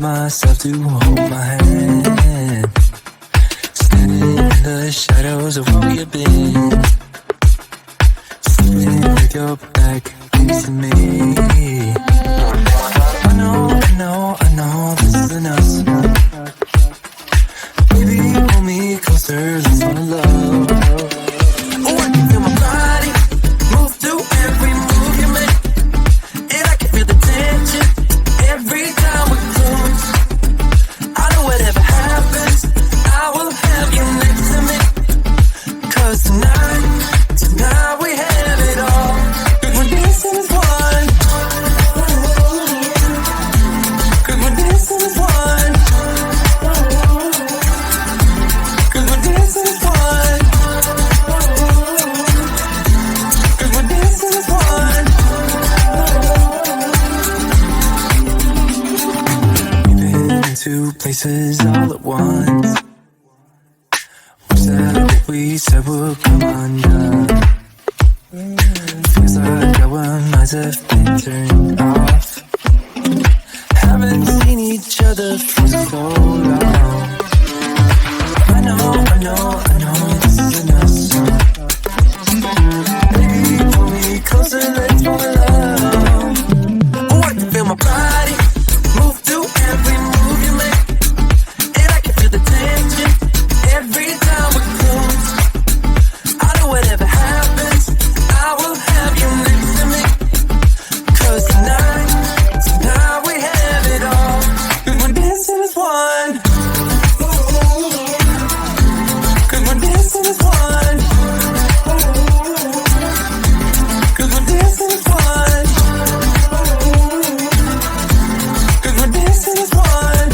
myself to hold my hand. Standing in the shadows of where we've been. Sitting with your back next to me. I know this isn't us. Baby, hold me closer, let's fall in love. Oh, I can feel my body move through every move you make. And I can feel the tension every time we close. I know whatever happens, I will have you next to me. 'Cause tonight we have it all. Cause we're dancing as one. Cause we're dancing as one. Cause we're dancing as one. Cause we're dancing as one. We've been in two places all at once. Wish that what we said would come undone. Feels like our minds have been turned off. Haven't seen each other for so long. I know this isn't us. Baby, pull me closer, let's fall in love. Oh, I can feel my body move through every move you make. And I can feel the tension every time we close. I know whatever happens, I will have you next to me. 'Cause tonight we have it all. 'Cause we're dancing as one. 'Cause we're dancing as one. 'Cause we're dancing as one. 'Cause we're dancing as one.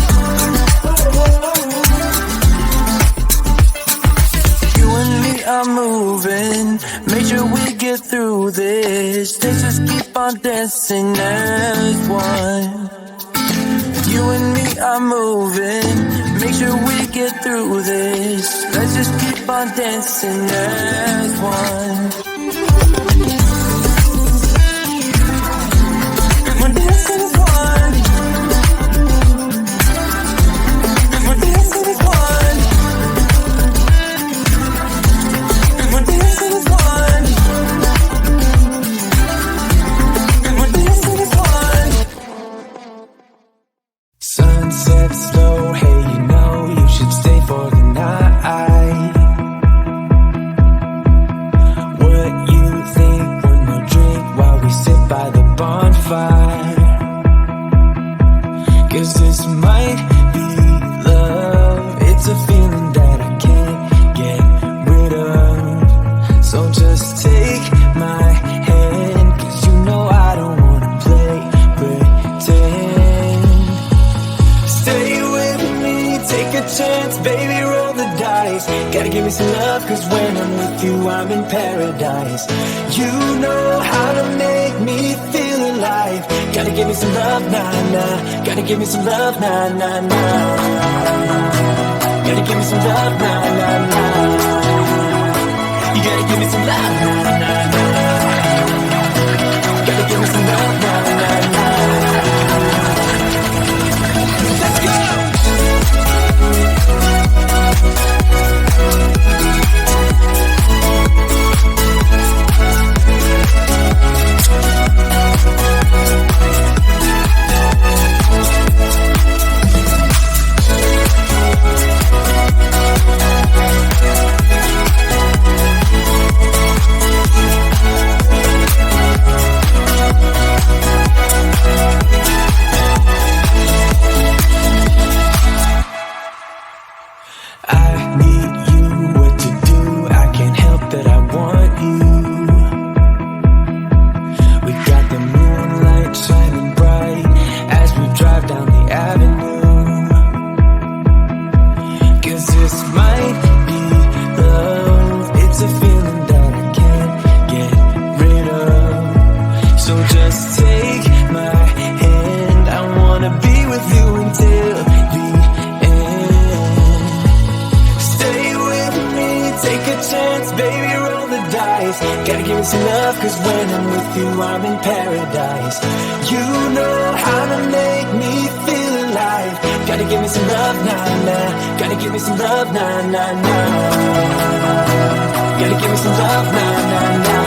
You and me are moving, make sure we get through this. Let's just keep on dancing as one. You and me are moving, make sure we get through this. Let's just keep on dancing as one. 'Cause we're dancing as one. 'Cause we're dancing as one. 'Cause we're dancing as one. 'Cause we're dancing as one. Sunset slow, hey, you know you should stay for the night. What you think, one more drink while we sit by the bonfire? 'Cause this might be love, it's a feeling that I can't get rid of. So just take my hand, 'cause you know I don't wanna play pretend. Stay with me, take a chance, baby, roll the dice. Gotta give me some love, 'cause when I'm with you, I'm in paradise. You know how to make me feel alive. Gotta give me some love, nah, nah. Gotta give me some love, nah, nah, nah. Gotta give me some love, nah, nah, nah. You gotta give me some love, nah, nah, nah. Gotta give me some love, nah, nah, nah. Let's go! Gotta give me some love, 'cause when I'm with you, I'm in paradise. You know how to make me feel alive. me some love, nah, nah. Gotta give me some love, nah, nah, nah. Gotta give me some love, nah, nah, nah.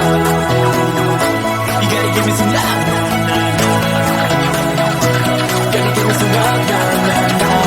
You gotta give me some love, nah, nah, nah. Gotta give me some love, nah, nah, nah.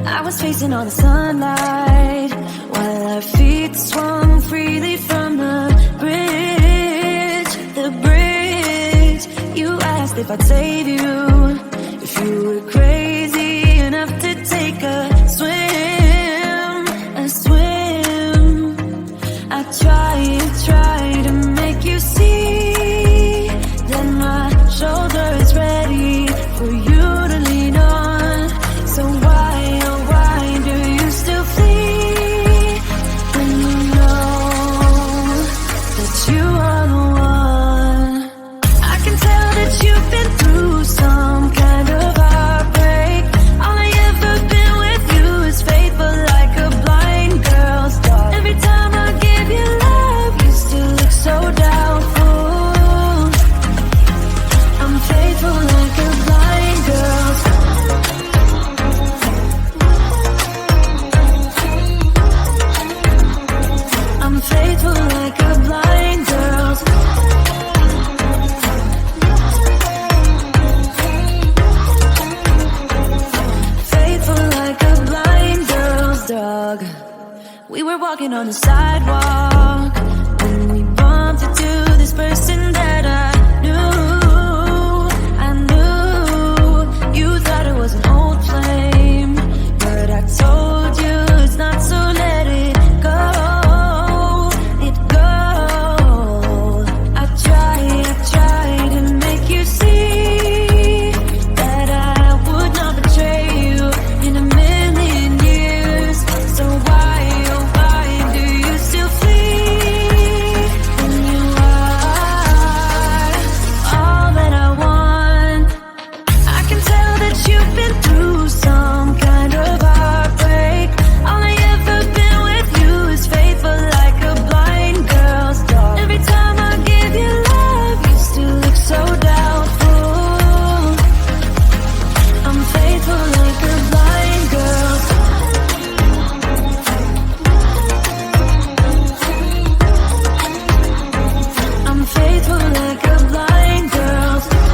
I was chasing all the sunlight while our feet swung freely from the bridge. The bridge. You asked if I'd save you, if you were crazy enough to take a swim, a swim. I try to make you see that my shoulder is ready for you to lean on. So why, oh why do you still flee when you know that you are the one? I can tell that you've been through some We were walking on the sidewalk when we bumped into this person that I knew. You thought it was an old flame, but I told you it's not, so let it go. It go. I tried to make you see that I would not betray you in a million years. So why, oh why do you still flee when you are all that I want? I can tell that you've been through some kind of heartbreak. All I ever been with you is faithful like a blind girl's dog. Every time I give you love, you still look so doubtful. I'm faithful like a blind girl's dog. I'm faithful like a blind girl's dog.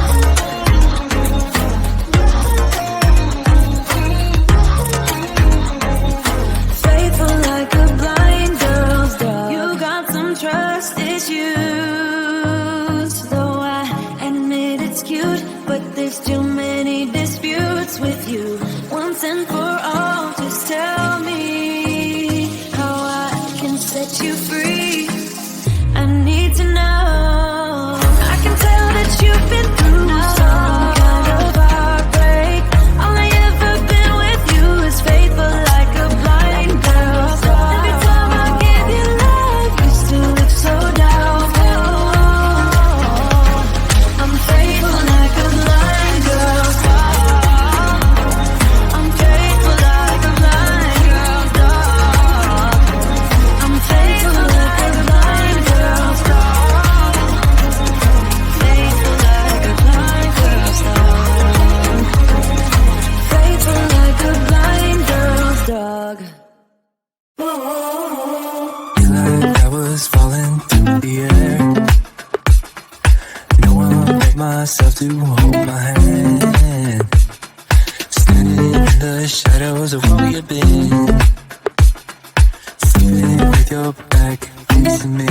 Faithful like a blind girl's dog. You got some trust issues, though I admit it's cute, but there's too many disputes with you. Once and for all, just tell me how I can set you free. I need to know. I can tell that you've been through some kind of heartbreak. All I ever been with you is faithful like a blind girl's dog. Every time I give you love, you still look so doubtful. I'm faithful like a blind girl's dog. I'm faithful like a blind girl's dog. I'm faithful like a blind girl's dog. Faithful like a blind girl's dog. Faithful like a blind girl's dog. Feel like I was falling through the air. No one but myself to hold my hand. Standing in the shadows of where we have been. Sleeping with your back facing me.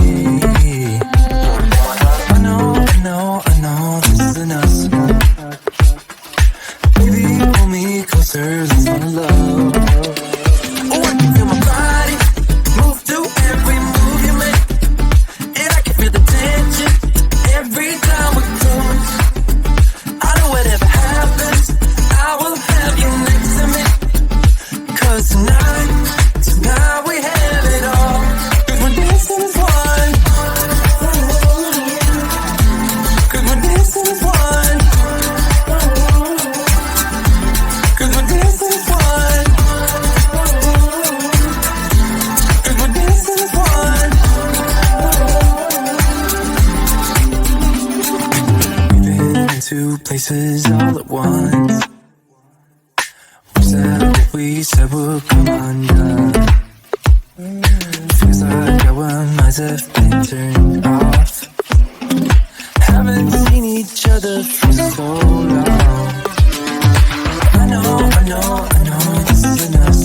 I know, this isn't us. Baby, pull me closer, let's fall in love. Oh, I can feel my body move through every move you make, and I can feel the tension every time we close. I know whatever happens, I will have you next to me. 'Cause tonight we have it all. 'Cause we're dancing as one. 'Cause we're dancing as one. 'Cause we're dancing as one. 'Cause we're dancing as one. We've been into places all at once. Was that what we said would come undone? Feels like our minds have been turned off. Haven't seen each other for so long. I know, this isn't us.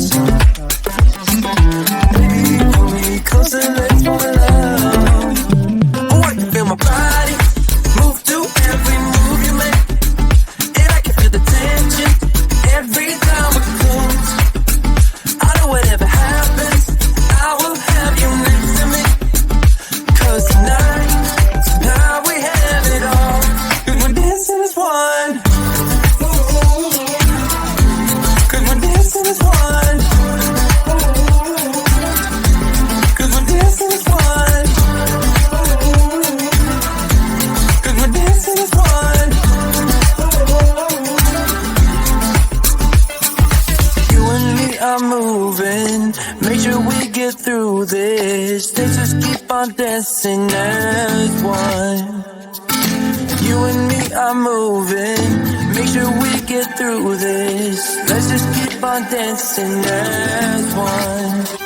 Baby, pull me closer, let's fall in love. Oh, I can feel my body move through every move you make, and I can feel the tension every time we close. I know whatever happens, I will have you next to me. 'Cause tonight we have it all. 'Cause we're dancing as one. 'Cause we're dancing as one. 'Cause we're dancing as one. 'Cause we're dancing as one. You and me are moving, make sure we get through this. Let's just keep on dancing as one. You and me are moving, make sure we get through this. Let's just keep on dancing as one.